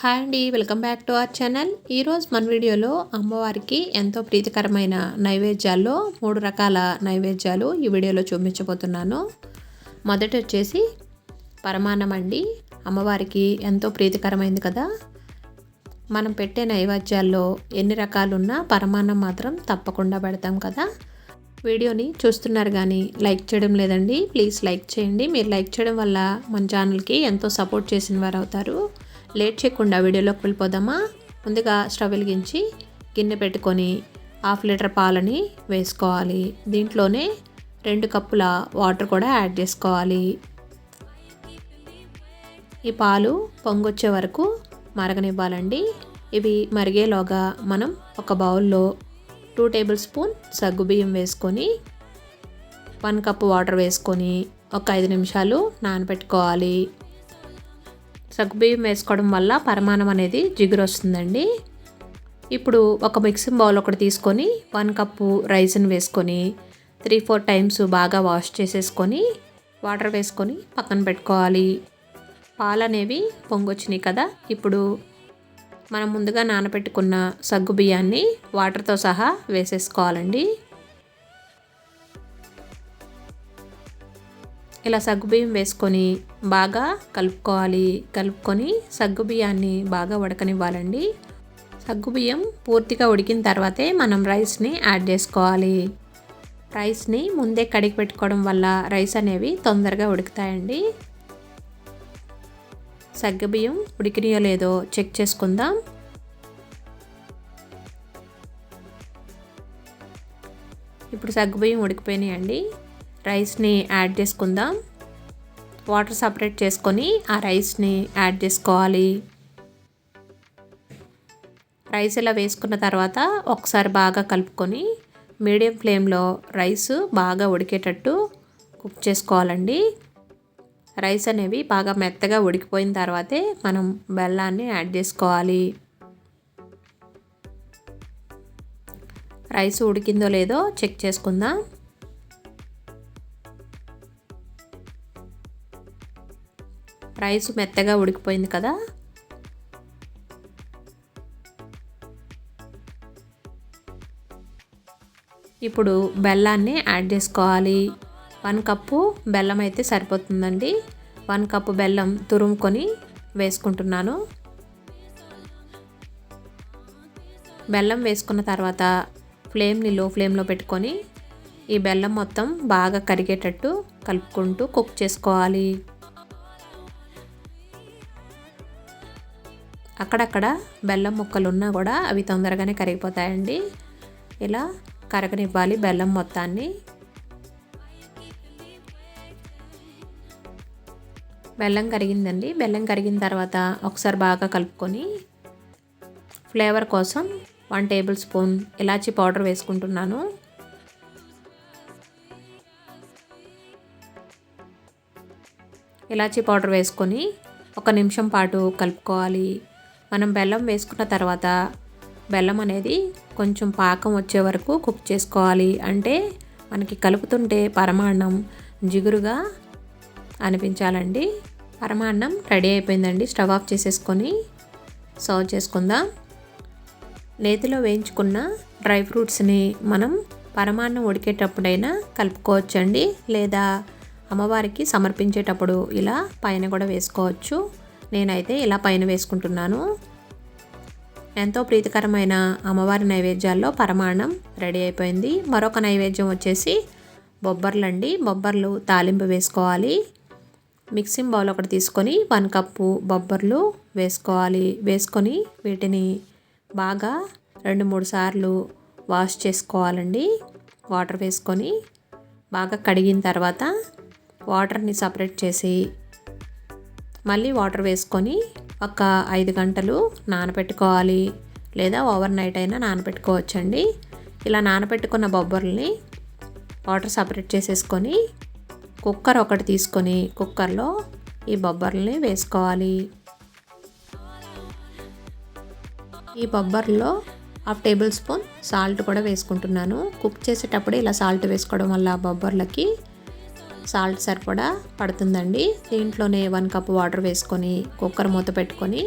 Hi అండి, welcome back to our channel. ఈరోజు మన వీడియోలో అమ్మవారికి ఎంతో ప్రీతికరమైన నైవేద్యాల్లో 3 రకాల నైవేద్యాలు ఈ వీడియోలో చూపించబోతున్నాను. మొదటి వచ్చేసి పరమాన్నం అండి. అమ్మవారికి ఎంతో ప్రీతికరమైంది కదా. మనం పెట్టే నైవేద్యాల్లో ఎన్ని రకాలున్నా పరమాన్నం మాత్రం తప్పకుండా పెడతాం కదా. వీడియోని చూస్తున్నారు కానీ లైక్ చేయడం లేదండి. ప్లీజ్ లైక్ చేయండి. మీరు లైక్ చేయడం వల్ల మన ఛానల్కి ఎంతో సపోర్ట్ చేసిన వారు అవుతారు. లేట్ చేయకుండా వీడియోలోకి వెళ్ళిపోదామా. ముందుగా స్టవ్ వెలిగించి గిన్నె పెట్టుకొని 1/2 లీటర్ పాలని వేసుకోవాలి. దీంట్లోనే 2 కప్పుల వాటర్ కూడా యాడ్ చేసుకోవాలి. ఈ పాలు పొంగొచ్చే వరకు మరగనివ్వాలండి. ఇవి మరిగేలోగా మనం ఒక బౌల్లో 2 టేబుల్ స్పూన్ సగ్గుబియ్యం వేసుకొని 1 కప్పు వాటర్ వేసుకొని ఒక 5 నిమిషాలు నానబెట్టుకోవాలి. సగ్గుబియ్యం వేసుకోవడం వల్ల పరమాన్నం అనేది జిగురు వస్తుందండి. ఇప్పుడు ఒక మిక్సింగ్ బౌల్ ఒకటి తీసుకొని 1 కప్పు రైస్ని వేసుకొని 3-4 టైమ్స్ బాగా వాష్ చేసేసుకొని వాటర్ వేసుకొని పక్కన పెట్టుకోవాలి. పాలు అనేవి పొంగొచ్చినాయి కదా. ఇప్పుడు మనం ముందుగా నానబెట్టుకున్న సగ్గుబియ్యాన్ని వాటర్తో సహా వేసేసుకోవాలండి. ఇలా సగ్గుబియ్యం వేసుకొని బాగా కలుపుకొని సగ్గుబియ్యాన్ని బాగా ఉడకనివ్వాలండి. సగ్గుబియ్యం పూర్తిగా ఉడికిన తర్వాతే మనం రైస్ని యాడ్ చేసుకోవాలి. రైస్ని ముందే కడిగి పెట్టుకోవడం వల్ల రైస్ అనేవి తొందరగా ఉడుకుతాయండి. సగ్గుబియ్యం ఉడికినాయో లేదో చెక్ చేసుకుందాం. ఇప్పుడు సగ్గుబియ్యం ఉడికిపోయినాయండి. రైస్ని యాడ్ చేసుకుందాం. వాటర్ సపరేట్ చేసుకొని ఆ రైస్ని యాడ్ చేసుకోవాలి. రైస్ ఇలా వేసుకున్న తర్వాత ఒకసారి బాగా కలుపుకొని మీడియం ఫ్లేమ్లో రైస్ బాగా ఉడికేటట్టు కుక్ చేసుకోవాలండి. రైస్ అనేవి బాగా మెత్తగా ఉడికిపోయిన తర్వాతే మనం బెల్లాన్ని యాడ్ చేసుకోవాలి. రైస్ ఉడికిందో లేదో చెక్ చేసుకుందాం. రైస్ మెత్తగా ఉడికిపోయింది కదా. ఇప్పుడు బెల్లాన్ని యాడ్ చేసుకోవాలి. 1 కప్పు బెల్లం అయితే సరిపోతుందండి. 1 కప్పు బెల్లం తురుముకొని వేసుకుంటున్నాను. బెల్లం వేసుకున్న తర్వాత ఫ్లేమ్ని లో ఫ్లేమ్లో పెట్టుకొని ఈ బెల్లం మొత్తం బాగా కరిగేటట్టు కలుపుకుంటూ కుక్ చేసుకోవాలి. అక్కడక్కడ బెల్లం ముక్కలు ఉన్నా కూడా అవి తొందరగానే కరిగిపోతాయండి. ఇలా కరగనివ్వాలి బెల్లం మొత్తాన్ని. బెల్లం కరిగిందండి. బెల్లం కరిగిన తర్వాత ఒకసారి బాగా కలుపుకొని ఫ్లేవర్ కోసం 1 టేబుల్ స్పూన్ ఇలాచీ పౌడర్ వేసుకుంటున్నాను. ఇలాచీ పౌడర్ వేసుకొని 1 నిమిషం పాటు కలుపుకోవాలి. మనం బెల్లం వేసుకున్న తర్వాత బెల్లం అనేది కొంచెం పాకం వచ్చే వరకు కుక్ చేసుకోవాలి. అంటే మనకి కలుపుతుంటే పరమాన్నం జిగురుగా అనిపించాలండి. పరమాన్నం రెడీ అయిపోయిందండి. స్టవ్ ఆఫ్ చేసేసుకొని సర్వ్ చేసుకుందాం. నేతిలో వేయించుకున్న డ్రై ఫ్రూట్స్ని మనం పరమాన్నం ఉడికేటప్పుడైనా కలుపుకోవచ్చండి. లేదా అమ్మవారికి సమర్పించేటప్పుడు ఇలా పైన కూడా వేసుకోవచ్చు. నేనైతే ఇలా పైన వేసుకుంటున్నాను. ఎంతో ప్రీతికరమైన అమ్మవారి నైవేద్యాల్లో పరమాన్నం రెడీ అయిపోయింది. మరొక నైవేద్యం వచ్చేసి బొబ్బర్లండి. బొబ్బర్లు తాలింపు వేసుకోవాలి. మిక్సింగ్ బౌల్ ఒకటి తీసుకొని 1 కప్పు బొబ్బర్లు వేసుకోవాలి. వేసుకొని వీటిని బాగా 2-3 సార్లు వాష్ చేసుకోవాలండి. వాటర్ వేసుకొని బాగా కడిగిన తర్వాత వాటర్ని సపరేట్ చేసి మళ్ళీ వాటర్ వేసుకొని ఒక 5 గంటలు నానబెట్టుకోవాలి. లేదా ఓవర్ నైట్ అయినా నానబెట్టుకోవచ్చండి. ఇలా నానబెట్టుకున్న బొబ్బర్లని వాటర్ సపరేట్ చేసేసుకొని కుక్కర్ ఒకటి తీసుకొని కుక్కర్లో ఈ బొబ్బర్లని వేసుకోవాలి. ఈ బొబ్బర్లో 1/2 టేబుల్ స్పూన్ సాల్ట్ కూడా వేసుకుంటున్నాను. కుక్ చేసేటప్పుడు ఇలా సాల్ట్ వేసుకోవడం వల్ల బొబ్బర్లకి సాల్ట్ సరిపడా పడుతుందండి. దీంట్లోనే 1 కప్పు వాటర్ వేసుకొని కుక్కర్ మూత పెట్టుకొని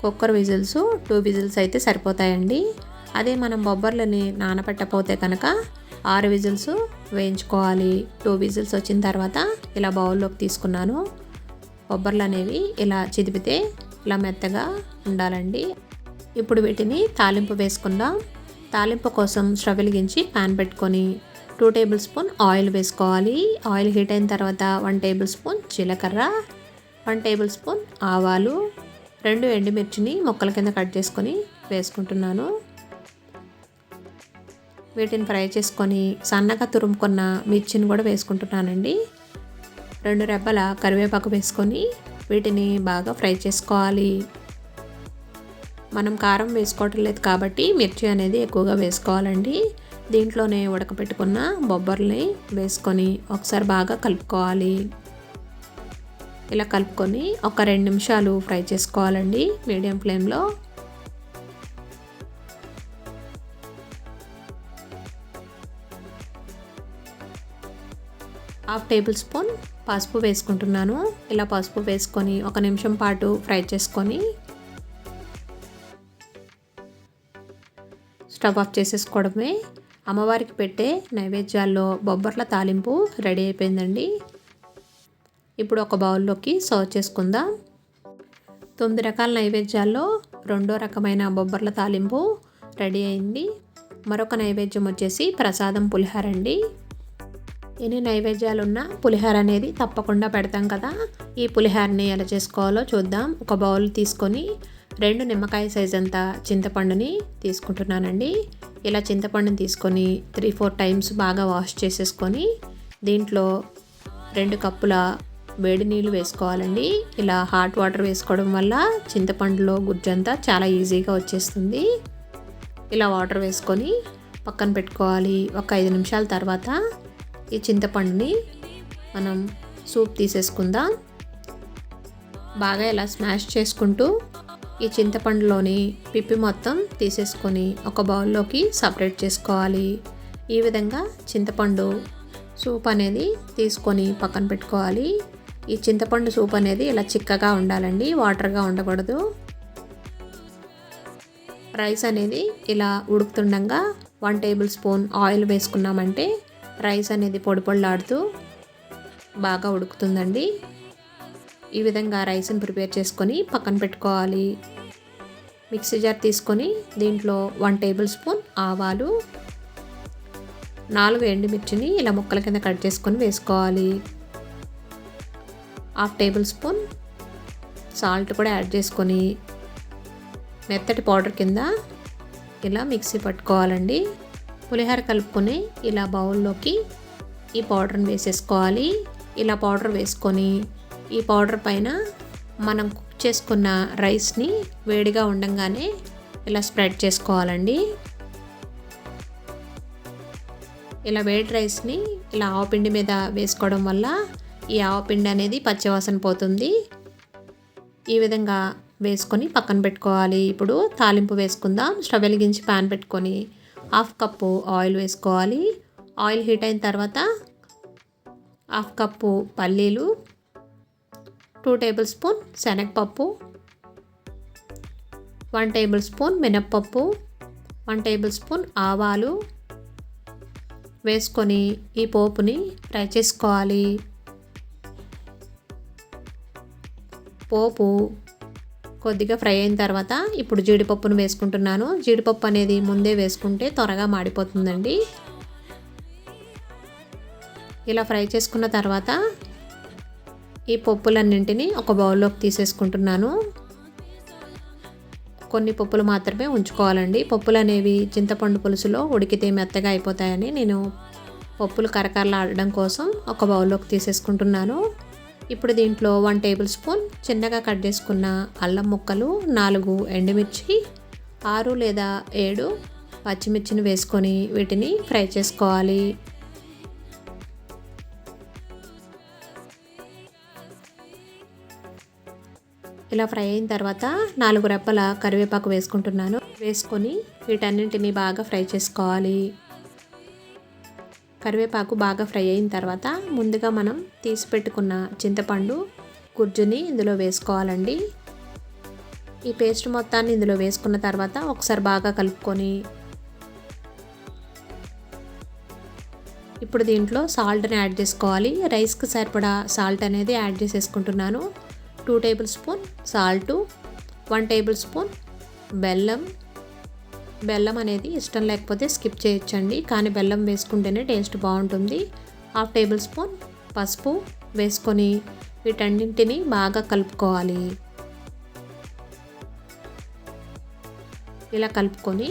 కుక్కర్ విజిల్స్ 2 విజిల్స్ అయితే సరిపోతాయండి. అదే మనం బొబ్బర్లని నానబెట్టకపోతే కనుక 6 విజిల్స్ వేయించుకోవాలి. 2 విజిల్స్ వచ్చిన తర్వాత ఇలా బౌల్లోకి తీసుకున్నాను. బొబ్బర్లు అనేవి ఇలా చిదిపితే ఇలా మెత్తగా ఉండాలండి. ఇప్పుడు వీటిని తాలింపు వేసుకుందాం. తాలింపు కోసం స్టవ్ వెలిగించి ప్యాన్ పెట్టుకొని 2 టేబుల్ స్పూన్ ఆయిల్ వేసుకోవాలి. ఆయిల్ హీట్ అయిన తర్వాత 1 టేబుల్ స్పూన్ జీలకర్ర, 1 టేబుల్ స్పూన్ ఆవాలు, 2 ఎండుమిర్చిని ముక్కల కింద కట్ చేసుకొని వేసుకుంటున్నాను. వీటిని ఫ్రై చేసుకొని సన్నగా తురుముకున్న మిర్చిని కూడా వేసుకుంటున్నానండి. 2 రెబ్బల కరివేపాకు వేసుకొని వీటిని బాగా ఫ్రై చేసుకోవాలి. మనం కారం వేసుకోవటం లేదు కాబట్టి మిర్చి అనేది ఎక్కువగా వేసుకోవాలండి. దీంట్లోనే ఉడకపెట్టుకున్న బొబ్బర్ని వేసుకొని ఒకసారి బాగా కలుపుకోవాలి. ఇలా కలుపుకొని ఒక 2 నిమిషాలు ఫ్రై చేసుకోవాలండి మీడియం ఫ్లేమ్లో. హాఫ్ టేబుల్ స్పూన్ పసుపు వేసుకుంటున్నాను. ఇలా పసుపు వేసుకొని 1 నిమిషం పాటు ఫ్రై చేసుకొని స్టవ్ ఆఫ్ చేసేసుకోవడమే. అమ్మవారికి పెట్టే నైవేద్యాల్లో బొబ్బర్ల తాలింపు రెడీ అయిపోయిందండి. ఇప్పుడు ఒక బౌల్లోకి సర్వ్ చేసుకుందాం. 9 రకాల నైవేద్యాల్లో రెండో రకమైన బొబ్బర్ల తాలింపు రెడీ అయింది. మరొక నైవేద్యం వచ్చేసి ప్రసాదం పులిహార అండి. ఎన్ని నైవేద్యాలున్నా పులిహార అనేది తప్పకుండా పెడతాం కదా. ఈ పులిహారని ఎలా చేసుకోవాలో చూద్దాం. ఒక బౌల్ తీసుకొని 2 నిమ్మకాయ సైజ్ అంతా చింతపండుని తీసుకుంటున్నానండి. ఇలా చింతపండుని తీసుకొని 3-4 టైమ్స్ బాగా వాష్ చేసేసుకొని దీంట్లో 2 కప్పుల వేడి నీళ్ళు వేసుకోవాలండి. ఇలా హాట్ వాటర్ వేసుకోవడం వల్ల చింతపండులో గుజ్జంతా చాలా ఈజీగా వచ్చేస్తుంది. ఇలా వాటర్ వేసుకొని పక్కన పెట్టుకోవాలి. ఒక 5 నిమిషాల తర్వాత ఈ చింతపండుని మనం సూప్ తీసేసుకుందాం. బాగా ఇలా స్మాష్ చేసుకుంటూ ఈ చింతపండులోని పిప్పి మొత్తం తీసేసుకొని ఒక బౌల్లోకి సపరేట్ చేసుకోవాలి. ఈ విధంగా చింతపండు సూప్ అనేది తీసుకొని పక్కన పెట్టుకోవాలి. ఈ చింతపండు సూప్ అనేది ఇలా చిక్కగా ఉండాలండి, వాటర్గా ఉండకూడదు. రైస్ అనేది ఇలా ఉడుకుతుండగా 1 టేబుల్ స్పూన్ ఆయిల్ వేసుకున్నామంటే రైస్ అనేది పొడి పొడిలాడుతూ బాగా ఉడుకుతుందండి. ఈ విధంగా రైస్ని ప్రిపేర్ చేసుకొని పక్కన పెట్టుకోవాలి. మిక్సీ జార్ తీసుకొని దీంట్లో 1 టేబుల్ స్పూన్ ఆవాలు, 4 ఎండుమిర్చిని ఇలా ముక్కల కింద కట్ చేసుకొని వేసుకోవాలి. హాఫ్ టేబుల్ స్పూన్ సాల్ట్ కూడా యాడ్ చేసుకొని మెత్తటి పౌడర్ కింద ఇలా మిక్సీ పట్టుకోవాలండి. పులిహోర కలుపుకొని ఇలా బౌల్లోకి ఈ పౌడర్ని వేసేసుకోవాలి. ఇలా పౌడర్ వేసుకొని ఈ పౌడర్ పైన మనం కుక్ చేసుకున్న రైస్ని వేడిగా ఉండంగానే ఇలా స్ప్రెడ్ చేసుకోవాలండి. ఇలా వేడి రైస్ని ఇలా ఆవపిండి మీద వేసుకోవడం వల్ల ఈ ఆవపిండి అనేది పచ్చివాసన పోతుంది. ఈ విధంగా వేసుకొని పక్కన పెట్టుకోవాలి. ఇప్పుడు తాలింపు వేసుకుందాం. స్టవ్ వెలిగించి ప్యాన్ పెట్టుకొని 1/2 కప్పు ఆయిల్ వేసుకోవాలి. ఆయిల్ హీట్ అయిన తర్వాత 1/2 కప్పు పల్లీలు, 2 టేబుల్ స్పూన్ శనగపప్పు, 1 టేబుల్ స్పూన్ మినప్పప్పు, 1 టేబుల్ స్పూన్ ఆవాలు వేసుకొని ఈ పోపుని ఫ్రై చేసుకోవాలి. పోపు కొద్దిగా ఫ్రై అయిన తర్వాత ఇప్పుడు జీడిపప్పును వేసుకుంటున్నాను. జీడిపప్పు అనేది ముందే వేసుకుంటే త్వరగా మాడిపోతుందండి. ఇలా ఫ్రై చేసుకున్న తర్వాత ఈ పప్పులన్నింటినీ ఒక బౌల్లోకి తీసేసుకుంటున్నాను. కొన్ని పప్పులు మాత్రమే ఉంచుకోవాలండి. పప్పులు అనేవి చింతపండు పులుసులో ఉడికితే మెత్తగా అయిపోతాయని నేను పప్పులు కరకరలాడడం కోసం ఒక బౌల్లోకి తీసేసుకుంటున్నాను. ఇప్పుడు దీంట్లో 1 టేబుల్ స్పూన్ చిన్నగా కట్ చేసుకున్న అల్లం ముక్కలు, 4 ఎండుమిర్చి, 6 లేదా 7 పచ్చిమిర్చిని వేసుకొని వీటిని ఫ్రై చేసుకోవాలి. ఇలా ఫ్రై అయిన తర్వాత 4 రెబ్బల కరివేపాకు వేసుకుంటున్నాను. వేసుకొని వీటన్నింటినీ బాగా ఫ్రై చేసుకోవాలి. కరివేపాకు బాగా ఫ్రై అయిన తర్వాత ముందుగా మనం తీసి పెట్టుకున్న చింతపండు గుజ్జుని ఇందులో వేసుకోవాలండి. ఈ పేస్ట్ మొత్తాన్ని ఇందులో వేసుకున్న తర్వాత ఒకసారి బాగా కలుపుకొని ఇప్పుడు దీంట్లో సాల్ట్ని యాడ్ చేసుకోవాలి. రైస్కి సరిపడా సాల్ట్ అనేది యాడ్ చేసేసుకుంటున్నాను. 2 table spoon salt, 1 table spoon బెల్లం అనేది ఇష్టం లేకపోతే స్కిప్ చేయొచ్చండి, కానీ బెల్లం వేసుకుంటేనే టేస్ట్ బాగుంటుంది. 1/2 టేబుల్ స్పూన్ పసుపు వేసుకొని వీటన్నింటిని బాగా కలుపుకోవాలి. ఇలా కలుపుకొని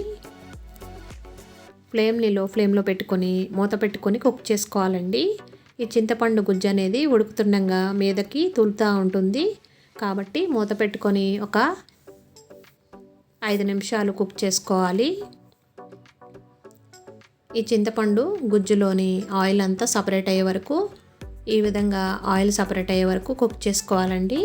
ఫ్లేమ్ని లో ఫ్లేమ్లో పెట్టుకొని మూత పెట్టుకొని కుక్ చేసుకోవాలండి. ఈ చింతపండు గుజ్జు అనేది ఉడుకుతుండగా మీదకి తులుతూ ఉంటుంది, కాబట్టి మూత పెట్టుకొని ఒక 5 నిమిషాలు కుక్ చేసుకోవాలి. ఈ చింతపండు గుజ్జులోని ఆయిల్ అంతా సపరేట్ అయ్యే వరకు ఈ విధంగా ఆయిల్ సపరేట్ అయ్యే వరకు కుక్ చేసుకోవాలండి.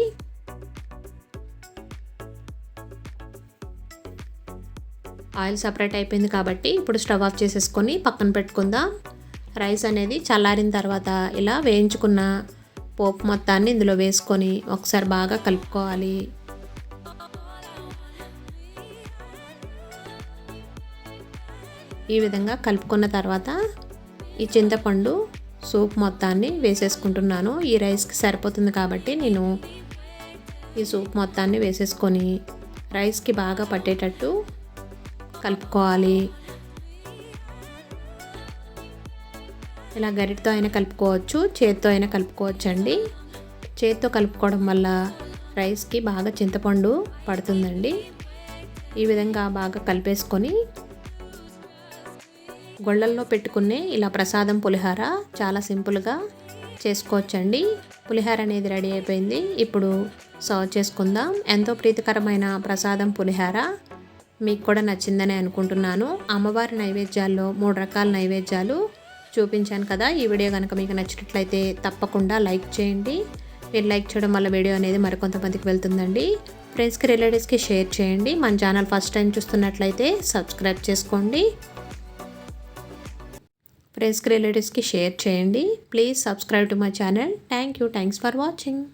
ఆయిల్ సపరేట్ అయిపోయింది కాబట్టి ఇప్పుడు స్టవ్ ఆఫ్ చేసేసుకొని పక్కన పెట్టుకుందాం. రైస్ అనేది చల్లారిన తర్వాత ఇలా వేయించుకున్న పోపు మొత్తాన్ని ఇందులో వేసుకొని ఒకసారి బాగా కలుపుకోవాలి. ఈ విధంగా కలుపుకున్న తర్వాత ఈ చింతపండు సూప్ మొత్తాన్ని వేసేసుకుంటున్నాను. ఈ రైస్కి సరిపోతుంది కాబట్టి నేను ఈ సూప్ మొత్తాన్ని వేసేసుకొని రైస్కి బాగా పట్టేటట్టు కలుపుకోవాలి. ఇలా గరిటతో అయినా కలుపుకోవచ్చు, చేత్తో అయినా కలుపుకోవచ్చు అండి. చేత్తో కలుపుకోవడం వల్ల రైస్కి బాగా చింతపండు పడుతుందండి. ఈ విధంగా బాగా కలిపేసుకొని గొళ్ళల్లో పెట్టుకునే ఇలా ప్రసాదం పులిహార చాలా సింపుల్గా చేసుకోవచ్చండి. పులిహార అనేది రెడీ అయిపోయింది. ఇప్పుడు సర్వ్ చేసుకుందాం. ఎంతో ప్రీతికరమైన ప్రసాదం పులిహార మీకు కూడా నచ్చిందని అనుకుంటున్నాను. అమ్మవారి నైవేద్యాల్లో 3 రకాల నైవేద్యాలు చూపించాను కదా. ఈ వీడియో కనుక మీకు నచ్చినట్లయితే తప్పకుండా లైక్ చేయండి. మీరు లైక్ చేయడం వల్ల వీడియో అనేది మరికొంతమందికి వెళ్తుందండి. ఫ్రెండ్స్కి రిలేటివ్స్కి షేర్ చేయండి. మన ఛానల్ ఫస్ట్ టైం చూస్తున్నట్లయితే సబ్స్క్రైబ్ చేసుకోండి. ఫ్రెండ్స్కి రిలేటివ్స్కి షేర్ చేయండి. Please subscribe to my channel. Thanks for watching.